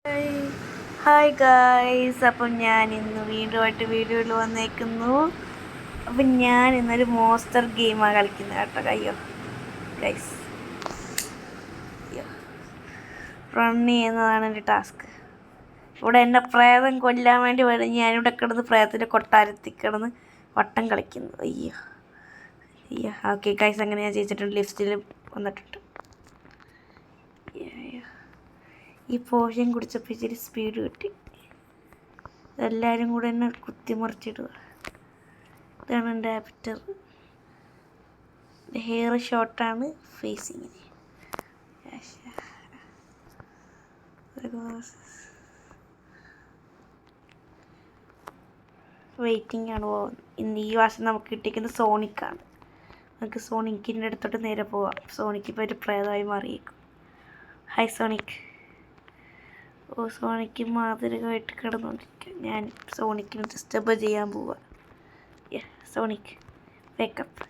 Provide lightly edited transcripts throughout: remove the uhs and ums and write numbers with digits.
Hi hi guys, അപ്പം ഞാൻ ഇന്ന് വീണ്ടുമായിട്ട് വീഡിയോയിൽ വന്നേക്കുന്നു. അപ്പം ഞാൻ ഇന്നൊരു മോസ്റ്റർ ഗെയിമാണ് കളിക്കുന്നത് കേട്ടോ. അയ്യോ ഗൈസ്, അയ്യോ റൺ ചെയ്യുന്നതാണ് എൻ്റെ ടാസ്ക്. ഇവിടെ എൻ്റെ പ്രേതം കൊല്ലാൻ വേണ്ടി വരും. ഞാനിവിടെ കിടന്ന് പ്രേതത്തിൻ്റെ കൊട്ടാരത്തിൽ കിടന്ന് വട്ടം കളിക്കുന്നു. അയ്യോ അയ്യോ ഓക്കെ ഗൈസ്, അങ്ങനെ ഞാൻ ജയിച്ചിട്ടുണ്ട്. ലിസ്റ്റിൽ വന്നിട്ടുണ്ട്. ഈ പോഷൻ കുടിച്ചപ്പോൾ ഇച്ചിരി സ്പീഡ് കിട്ടി. എല്ലാവരും കൂടെ എന്നെ കുത്തിമറിച്ചിടുക. ഇതാണ് എൻ്റെ ആപ്റ്റർ. ഹെയർ ഷോർട്ടാണ്, ഫേസിങ്ങിന് വെയിറ്റിംഗ് ആണ് പോകുന്നത്. ഇന്ന് ഈ വർഷം നമുക്ക് കിട്ടിയിരിക്കുന്നത് സോണിക്കാണ്. നമുക്ക് സോണിക്കിൻ്റെ അടുത്തോട്ട് നേരെ പോവാം. സോണിക്ക് ഇപ്പോൾ ഒരു പ്രേതമായി മാറിയേക്കും. Hi Sonic. സോണിക്ക് മാതൃകമായിട്ട് കിടന്നുകൊണ്ടിരിക്കുക. ഞാൻ സോണിക്കിന് ഡിസ്റ്റർബ് ചെയ്യാൻ പോവുക. Sonic wake up.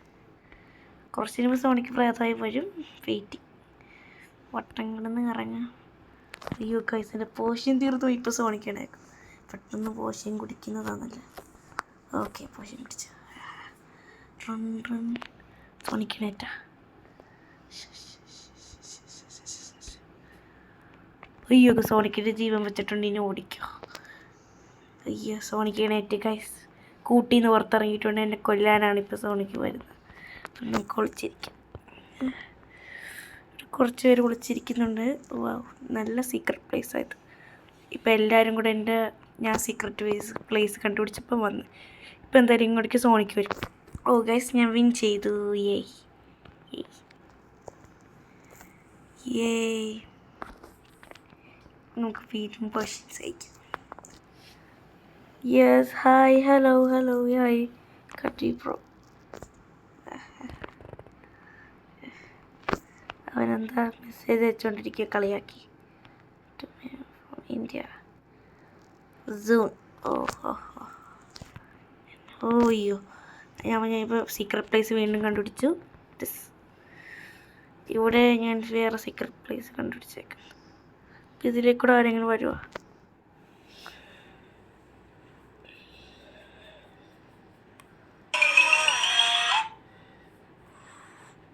കുറച്ച് കഴിയുമ്പോൾ സോണിക്ക് പ്രേതമായി വരും. വെയിറ്റിംഗ്. വട്ടം കിടന്ന് ഇറങ്ങാം. അയ്യോ കൈസിൻ്റെ പോഷൻ തീർന്നു. ഇപ്പോൾ സോണിക്കണേക്കും. പെട്ടെന്ന് പോഷൻ കുടിക്കുന്നതാണല്ലോ. ഓക്കെ, പോഷൻ കുടിച്ചു. Run run. സോണിക്കണേറ്റാ. അയ്യോ സോണിക്കിൻ്റെ ജീവൻ വെച്ചിട്ടുണ്ട്. ഇനി ഓടിക്കോ. അയ്യോ സോണിക്ക് നെറ്റ് ഗൈസ് കൂട്ടിന്ന് പുറത്തിറങ്ങിയിട്ടുണ്ട്. എന്നെ കൊല്ലാനാണ് ഇപ്പോൾ സോണിക്ക് വരുന്നത്. അപ്പം നമുക്ക് ഒളിച്ചിരിക്കാം. കുറച്ച് പേര് ഒളിച്ചിരിക്കുന്നുണ്ട്. നല്ല സീക്രട്ട് പ്ലേസ് ആയത്. ഇപ്പം എല്ലാവരും കൂടെ ഞാൻ സീക്രട്ട് പ്ലേസ് കണ്ടുപിടിച്ചപ്പം വന്ന്. ഇപ്പം എന്തായാലും ഇങ്ങോട്ടേക്ക് സോണിക്ക് വരും. ഗൈസ്, ഞാൻ വിൻ ചെയ്തു. നമുക്ക് വീണ്ടും ക്വസ്റ്റ്യൻസ് അയക്കാം. യെസ്, ഹായ്, ഹലോ ഹായ് കട്ടി ബ്രോ. അവനെന്താ മെസ്സേജ് അയച്ചുകൊണ്ടിരിക്കുക, കളിയാക്കി. India soon. അയ്യോ ഞാനിപ്പോൾ സീക്രട്ട് പ്ലേസ് വീണ്ടും കണ്ടുപിടിച്ചു. ഇവിടെ ഞാൻ വേറെ സീക്രട്ട് പ്ലേസ് കണ്ടുപിടിച്ചേക്കാം. ഇതിലേക്കൂടെ ആരെങ്കിലും വരുമോ?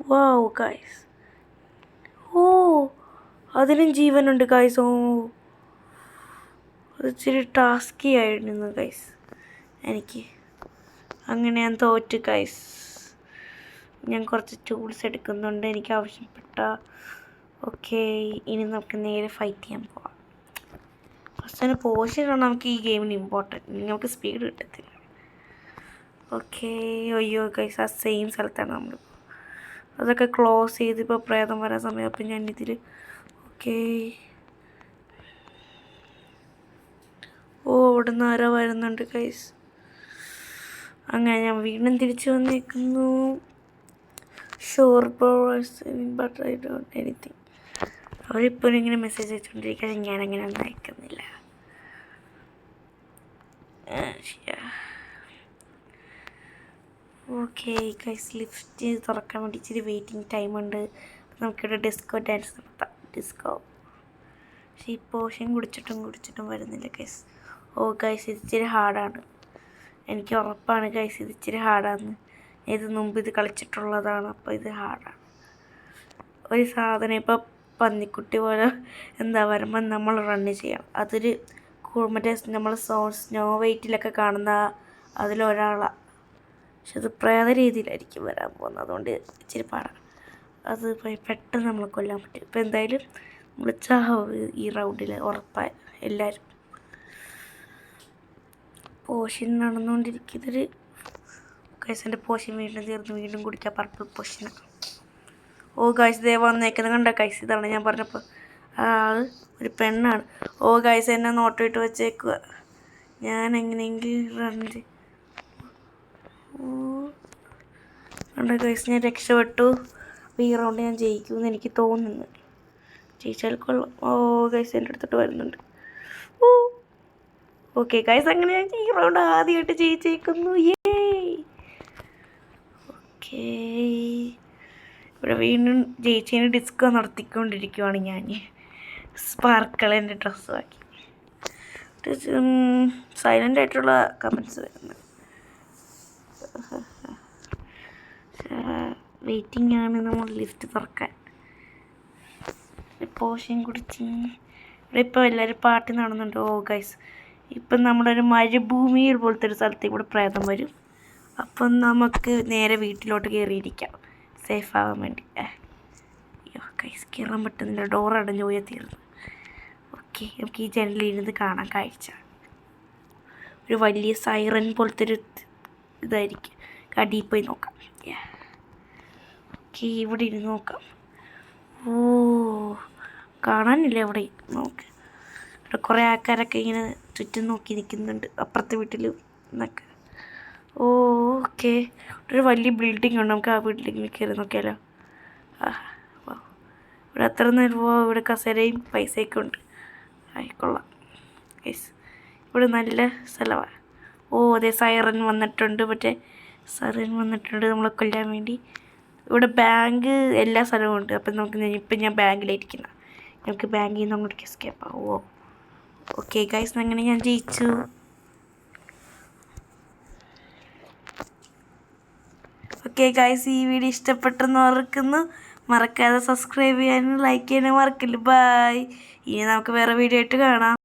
വാവ് ഗൈസ്, അതിലും ജീവനുണ്ട് ഗൈസ്. അത് ഇച്ചിരി ടാസ്കി ആയിരുന്നു ഗൈസ് എനിക്ക്. അങ്ങനെ ഞാൻ തോറ്റ് ഗൈസ്. ഞാൻ കുറച്ച് ടൂൾസ് എടുക്കുന്നുണ്ട് എനിക്ക് ആവശ്യപ്പെട്ട. ഓക്കെ, ഇനി നമുക്ക് നേരെ ഫൈറ്റ് ചെയ്യാൻ പോവാം. ഫസ്റ്റ് തന്നെ പോഷനാണ് നമുക്ക് ഈ ഗെയിമിന് ഇമ്പോർട്ടൻറ്റ്. നമുക്ക് സ്പീഡ് കിട്ടത്തില്ല. ഓക്കെ, അയ്യോ ഗൈസ്, ആ സെയിം സ്ഥലത്താണ് നമ്മൾ. അതൊക്കെ ക്ലോസ് ചെയ്ത് ഇപ്പോൾ പ്രേതം വരാൻ സമയം. അപ്പം ഞാനിതിൽ ഓക്കെ. അവിടെ നിന്ന് ആരോ വരുന്നുണ്ട് ഗൈസ്. അങ്ങനെ ഞാൻ വീണ്ടും തിരിച്ചു വന്നേക്കുന്നു. Sure but I don't anything. അവരിപ്പോഴും ഇങ്ങനെ മെസ്സേജ് അയച്ചുകൊണ്ടിരിക്കുക. ഞാനങ്ങനെ ഒന്നും അയക്കുന്നില്ല. ഓക്കെ ഗൈസ്, ലിഫ്റ്റ് തുറക്കാൻ വേണ്ടി ഇച്ചിരി വെയിറ്റിംഗ് ടൈമുണ്ട്. നമുക്കിവിടെ ഡിസ്കോ ഡാൻസ് നടത്താം. ഡിസ്കോ. പക്ഷേ ഈ പോഷൻ കുടിച്ചിട്ടും വരുന്നില്ല ഗൈസ്. ഗൈസ്, ഇത് ഇച്ചിരി ഹാർഡാണ്. എനിക്ക് ഉറപ്പാണ് ഗൈസ് ഇത് ഇച്ചിരി ഹാർഡാണ്. ഇത് മുമ്പ് ഇത് കളിച്ചിട്ടുള്ളതാണ്. അപ്പോൾ ഇത് ഹാർഡാണ്. ഒരു സാധനം ഇപ്പോൾ പന്നിക്കുട്ടി പോലെ വരുമ്പോൾ നമ്മൾ റണ്ണ് ചെയ്യണം. അതൊരു മറ്റേ നമ്മൾ സ്നോ വൈറ്റിലൊക്കെ കാണുന്ന അതിലൊരാളാണ്. പക്ഷെ അത് പ്രേത രീതിയിലായിരിക്കും വരാൻ പോകുന്നത്. അതുകൊണ്ട് ഇച്ചിരി പാടാണ്. അത് പെട്ടെന്ന് നമ്മളെ കൊല്ലാൻ പറ്റും. ഇപ്പോൾ എന്തായാലും നമ്മൾ ചാവും ഈ റൗണ്ടിൽ ഉറപ്പായി. എല്ലാവരും പോഷൻ നടന്നുകൊണ്ടിരിക്കുന്നൊരു ഗൈസിൻ്റെ പോഷൻ വീണ്ടും തീർന്ന് വീണ്ടും കുടിക്കുക. പർപ്പിൾ പോഷനാണ്. ഗൈസ്, ദേ വന്നേക്കുന്നത് കണ്ട ഗൈസ്. ഇതാണ് ഞാൻ പറഞ്ഞപ്പോൾ ആൾ ഒരു പെണ്ണാണ്. ഗൈസ്, എന്നെ നോട്ടമിട്ട് വെച്ചേക്കുക. ഞാൻ എങ്ങനെയെങ്കിലും റണ്ണിൽ കണ്ട ഗൈസ്, ഞാൻ രക്ഷപ്പെട്ടു. അപ്പോൾ ഈ റൗണ്ട് ഞാൻ ജയിക്കുമെന്ന് എനിക്ക് തോന്നുന്നു. ജയിച്ചാൽ കൊള്ളാം. ഗൈസ് എൻ്റെ അടുത്തോട്ട് വരുന്നുണ്ട്. ഓക്കെ ഗൈസ്, അങ്ങനെ ഞാൻ ഈ റൗണ്ട് ആദ്യമായിട്ട് ജയിച്ചേക്കുന്നു. ഓക്കെ, ഇവിടെ വീണ്ടും ജയിച്ചതിന് ഡിസ്കോ നടത്തിക്കൊണ്ടിരിക്കുവാണ് ഞാൻ. സ്പാർക്കിൾ എൻ്റെ ഡ്രസ്സുമാക്കി. സൈലൻ്റ് ആയിട്ടുള്ള കമൻറ്റ്സ് വരുന്നത്. വെയിറ്റിംഗ് ആണ് നമ്മൾ ലിഫ്റ്റ് തുറക്കാൻ. പോഷൻ കുടിച്ച് ഇവിടെ ഇപ്പോൾ എല്ലാവരും പാർട്ടി നടന്നുണ്ട്. ഓ ഗൈസ്, ഇപ്പം നമ്മളൊരു മരുഭൂമിയിൽ പോലത്തെ ഒരു സ്ഥലത്തേക്ക് ഇവിടെ പ്രേതം വരും. അപ്പം നമുക്ക് നേരെ വീട്ടിലോട്ട് കയറിയിരിക്കാം സേഫ് ആവാൻ വേണ്ടി. അയ്യോ ഗൈസ്, കയറാൻ പറ്റുന്നില്ല, ഡോർ അടഞ്ഞു പോയാൽ തീർന്നു. ഓക്കെ, നമുക്ക് ഈ ജനലിരുന്ന് കാണാൻ കാഴ്ച. ഒരു വലിയ സൈറൻ പോലത്തെ ഒരു ഇതായിരിക്കും. അടിയിൽ പോയി നോക്കാം. ഓക്കെ, ഇവിടെ ഇരുന്ന് നോക്കാം. ഓ, കാണാനില്ല ഇവിടെ. നോക്ക്, ഇവിടെ കുറേ ആൾക്കാരൊക്കെ ഇങ്ങനെ ചുറ്റും നോക്കി നിൽക്കുന്നുണ്ട്, അപ്പുറത്തെ വീട്ടിൽ എന്നൊക്കെ. ഓക്കെ, ഒരു വലിയ ബിൽഡിംഗ് ഉണ്ട്. നമുക്ക് ആ ബിൽഡിങ്ങിൽ കയറി നോക്കിയാലോ? ഇവിടെ അത്ര നേരം ഇവിടെ കസേരയും പൈസയൊക്കെ ഉണ്ട്. ആയിക്കൊള്ളാം ഗൈസ്, ഇവിടെ നല്ല സ്ഥലമാണ്. അതെ, സൈറൻ വന്നിട്ടുണ്ട്. മറ്റേ സൈറൻ വന്നിട്ടുണ്ട് നമ്മളെ കൊല്ലാൻ വേണ്ടി. ഇവിടെ ബാങ്ക് എല്ലാ സ്ഥലവും ഉണ്ട്. അപ്പം നമുക്ക് ഇപ്പം ഞാൻ ബാങ്കിലായിരിക്കുന്ന, നമുക്ക് ബാങ്കിൽ നിന്ന് അങ്ങോട്ട് എസ്കേപ്പ് ആവുമോ? ഓക്കെ ഗൈസ്, അങ്ങനെ ഞാൻ ജയിച്ചു. ഓക്കെ ഗൈസ്, ഈ വീഡിയോ ഇഷ്ടപ്പെട്ടെന്ന് ഓർക്കുന്നു. മറക്കാതെ സബ്സ്ക്രൈബ് ചെയ്യാനും ലൈക്ക് ചെയ്യാനും മറക്കില്ല. ബൈ. ഇനി നമുക്ക് വേറെ വീഡിയോ ആയിട്ട് കാണാം.